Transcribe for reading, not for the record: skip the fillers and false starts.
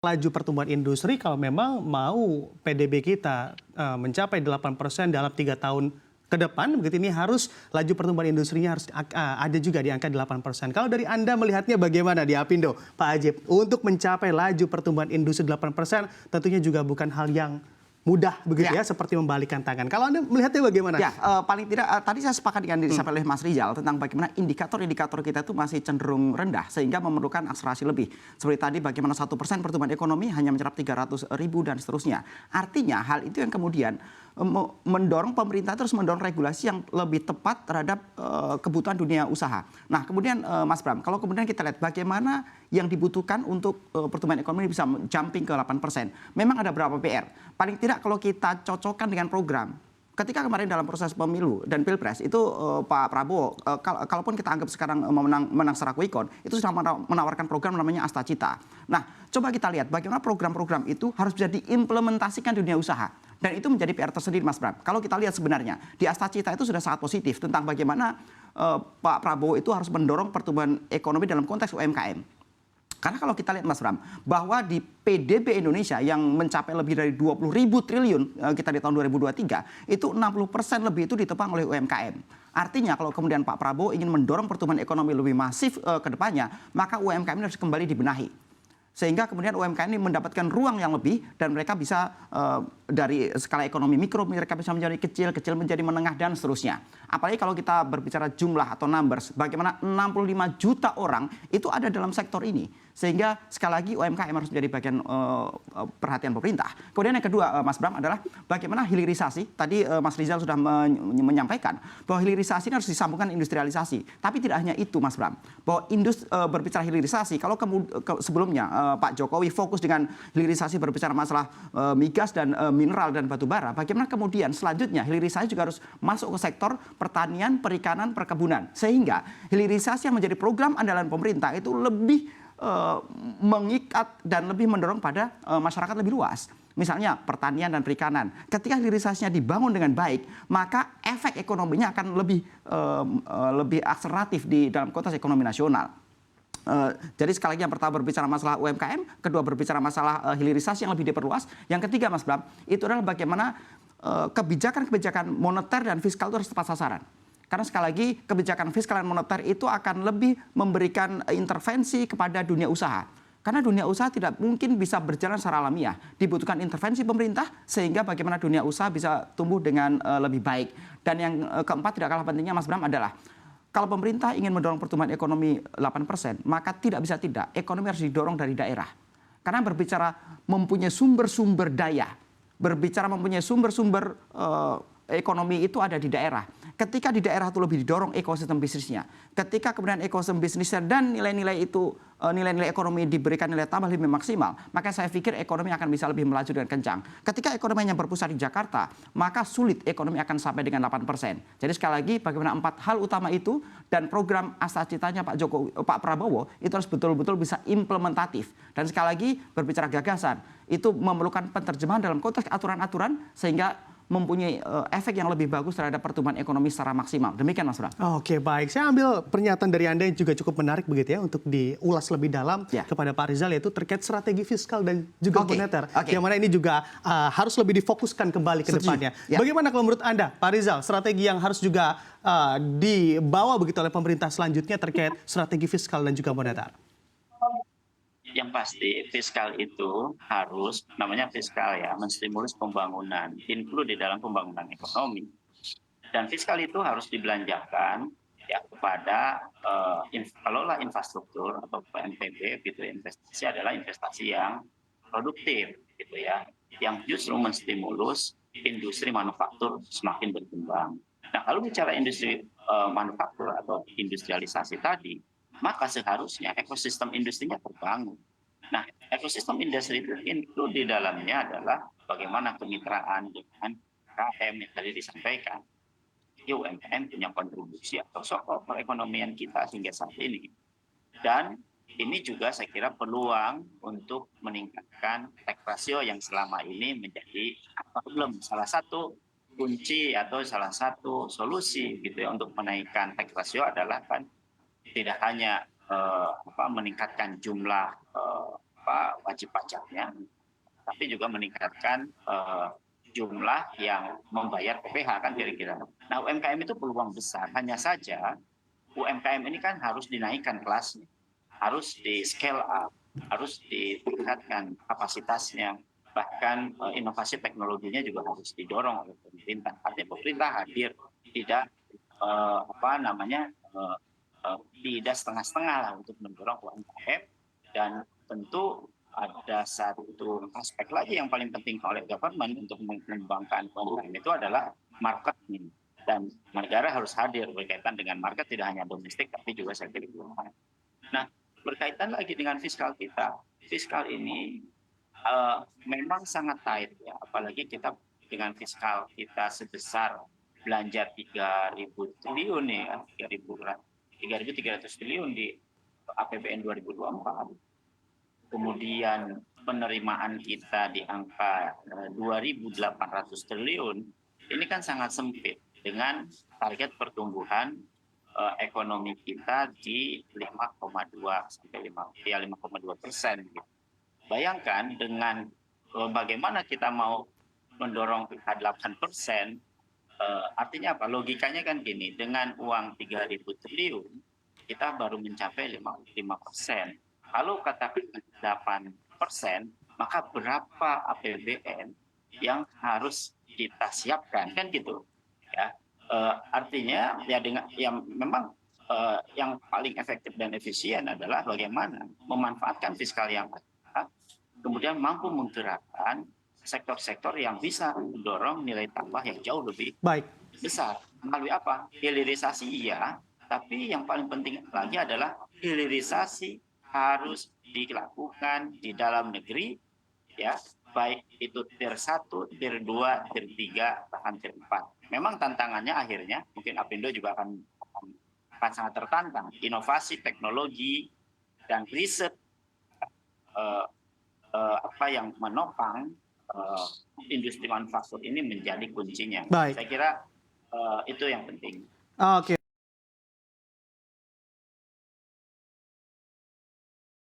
laju pertumbuhan industri kalau memang mau PDB kita mencapai 8% dalam 3 tahun ke depan, begitu ini harus laju pertumbuhan industrinya harus ada juga di angka 8%. Kalau dari Anda melihatnya bagaimana di Apindo, Pak Ajib, untuk mencapai laju pertumbuhan industri 8% tentunya juga bukan hal yang mudah begitu ya, seperti membalikkan tangan. Kalau Anda melihatnya bagaimana? Ya, paling tidak tadi saya sepakat dengan disampaikan oleh Mas Rizal tentang bagaimana indikator-indikator kita itu masih cenderung rendah sehingga memerlukan akselerasi lebih. Seperti tadi bagaimana 1% pertumbuhan ekonomi hanya mencapai 300.000 dan seterusnya. Artinya hal itu yang kemudian mendorong pemerintah terus mendorong regulasi yang lebih tepat terhadap kebutuhan dunia usaha. Nah, kemudian Mas Bram, kalau kemudian kita lihat bagaimana yang dibutuhkan untuk pertumbuhan ekonomi bisa jumping ke 8%. Memang ada beberapa PR. Paling tidak kalau kita cocokkan dengan program, ketika kemarin dalam proses pemilu dan pilpres itu Pak Prabowo, kalaupun kita anggap sekarang menang secara quick count, itu sudah menawarkan program namanya Asta Cita. Nah, coba kita lihat bagaimana program-program itu harus bisa diimplementasikan di dunia usaha. Dan itu menjadi PR tersendiri, Mas Bram. Kalau kita lihat sebenarnya di Asta Cita itu sudah sangat positif tentang bagaimana Pak Prabowo itu harus mendorong pertumbuhan ekonomi dalam konteks UMKM. Karena kalau kita lihat Mas Bram, bahwa di PDB Indonesia yang mencapai lebih dari 20.000 triliun kita di tahun 2023, itu 60% lebih itu ditopang oleh UMKM. Artinya kalau kemudian Pak Prabowo ingin mendorong pertumbuhan ekonomi lebih masif ke depannya, maka UMKM ini harus kembali dibenahi. Sehingga kemudian UMKM ini mendapatkan ruang yang lebih dan mereka bisa dari skala ekonomi mikro, mereka bisa menjadi kecil, kecil menjadi menengah dan seterusnya. Apalagi kalau kita berbicara jumlah atau numbers, bagaimana 65 juta orang itu ada dalam sektor ini. Sehingga sekali lagi UMKM harus menjadi bagian perhatian pemerintah. Kemudian yang kedua Mas Bram adalah bagaimana hilirisasi. Tadi Mas Rizal sudah menyampaikan bahwa hilirisasi ini harus disambungkan industrialisasi. Tapi tidak hanya itu Mas Bram. Bahwa berbicara hilirisasi, kalau sebelumnya Pak Jokowi fokus dengan hilirisasi berbicara masalah migas dan mineral dan batu bara, bagaimana kemudian selanjutnya hilirisasi juga harus masuk ke sektor pertanian, perikanan, perkebunan. Sehingga hilirisasi yang menjadi program andalan pemerintah itu lebih mengikat dan lebih mendorong pada masyarakat lebih luas. Misalnya pertanian dan perikanan. Ketika hilirisasinya dibangun dengan baik, maka efek ekonominya akan lebih akseleratif di dalam konteks ekonomi nasional. Jadi sekali lagi yang pertama berbicara masalah UMKM, kedua berbicara masalah hilirisasi yang lebih diperluas. Yang ketiga Mas Bram, itu adalah bagaimana kebijakan-kebijakan moneter dan fiskal itu harus tepat sasaran. Karena sekali lagi kebijakan fiskal dan moneter itu akan lebih memberikan intervensi kepada dunia usaha. Karena dunia usaha tidak mungkin bisa berjalan secara alamiah. Dibutuhkan intervensi pemerintah sehingga bagaimana dunia usaha bisa tumbuh dengan lebih baik. Dan yang keempat tidak kalah pentingnya Mas Bram adalah kalau pemerintah ingin mendorong pertumbuhan ekonomi 8%, maka tidak bisa tidak. Ekonomi harus didorong dari daerah. Karena berbicara mempunyai sumber-sumber daya, berbicara mempunyai sumber-sumber ekonomi itu ada di daerah. Ketika di daerah itu lebih didorong ekosistem bisnisnya, ketika kemudian ekosistem bisnisnya dan nilai-nilai itu, nilai-nilai ekonomi diberikan nilai tambah lebih maksimal, maka saya pikir ekonomi akan bisa lebih melaju dengan kencang. Ketika ekonominya berpusat di Jakarta, maka sulit ekonomi akan sampai dengan 8%. Jadi sekali lagi bagaimana 4 hal utama itu dan program Asta Citanya Pak Prabowo itu harus betul-betul bisa implementatif. Dan sekali lagi berbicara gagasan, itu memerlukan penerjemahan dalam konteks aturan-aturan sehingga mempunyai efek yang lebih bagus terhadap pertumbuhan ekonomi secara maksimal. Demikian Mas Bram. Oke, baik. Saya ambil pernyataan dari Anda yang juga cukup menarik begitu ya untuk diulas lebih dalam kepada Pak Rizal, yaitu terkait strategi fiskal dan juga moneter. Yang mana ini juga harus lebih difokuskan kembali ke depannya. Bagaimana kalau menurut Anda, Pak Rizal, strategi yang harus juga dibawa begitu oleh pemerintah selanjutnya terkait strategi fiskal dan juga moneter? Yang pasti fiskal itu harus, namanya fiskal ya, menstimulus pembangunan, include di dalam pembangunan ekonomi. Dan fiskal itu harus dibelanjakan ya kepada kelola infrastruktur atau PNBP gitu. Investasi adalah investasi yang produktif gitu ya, yang justru menstimulus industri manufaktur semakin berkembang. Nah, kalau bicara industri manufaktur atau industrialisasi tadi, maka seharusnya ekosistem industrinya terbangun. Nah, ekosistem industri itu include di dalamnya adalah bagaimana kemitraan dengan UMKM yang tadi disampaikan. UMKM punya kontribusi atau sokong perekonomian kita hingga saat ini. Dan ini juga saya kira peluang untuk meningkatkan tax ratio yang selama ini menjadi problem. Salah satu kunci atau salah satu solusi gitu ya untuk menaikkan tax ratio adalah kan tidak hanya meningkatkan jumlah wajib pajaknya, tapi juga meningkatkan jumlah yang membayar PPh kan kira-kira. Nah, UMKM itu peluang besar. Hanya saja UMKM ini kan harus dinaikkan kelasnya, harus di scale up, harus ditingkatkan kapasitasnya, bahkan inovasi teknologinya juga harus didorong oleh pemerintah. Artinya pemerintah hadir, tidak tidak setengah-setengah lah untuk mendorong UMKM, dan tentu ada satu aspek lagi yang paling penting oleh government untuk mengembangkan UMKM itu adalah marketing, dan negara harus hadir berkaitan dengan market, tidak hanya domestik tapi juga sektor global. Nah, berkaitan lagi dengan fiskal kita, fiskal ini memang sangat tight ya, apalagi kita dengan fiskal kita sebesar belanja 3.000 triliun ya, 3.300 triliun di APBN 2024. Kemudian penerimaan kita di angka 2.800 triliun, ini kan sangat sempit dengan target pertumbuhan ekonomi kita di 5,2 sampai 5,2%. Gitu. Bayangkan dengan bagaimana kita mau mendorong ke 8%, artinya apa? Logikanya kan gini, dengan uang 3.000 triliun, kita baru mencapai 5%. Kalau katakan 8%, maka berapa APBN yang harus kita siapkan, kan gitu. Ya, artinya ya dengan yang memang yang paling efektif dan efisien adalah bagaimana memanfaatkan fiskal yang ada, kemudian mampu menggerakkan sektor-sektor yang bisa mendorong nilai tambah yang jauh lebih besar. Melalui apa? Hilirisasi iya, tapi yang paling penting lagi adalah hilirisasi harus dilakukan di dalam negeri, ya, baik itu tier 1, tier 2, tier 3, bahkan tier 4. Memang tantangannya akhirnya, mungkin Apindo juga akan sangat tertantang. Inovasi, teknologi, dan riset yang menopang industri manufaktur ini menjadi kuncinya. Saya kira itu yang penting. Oke.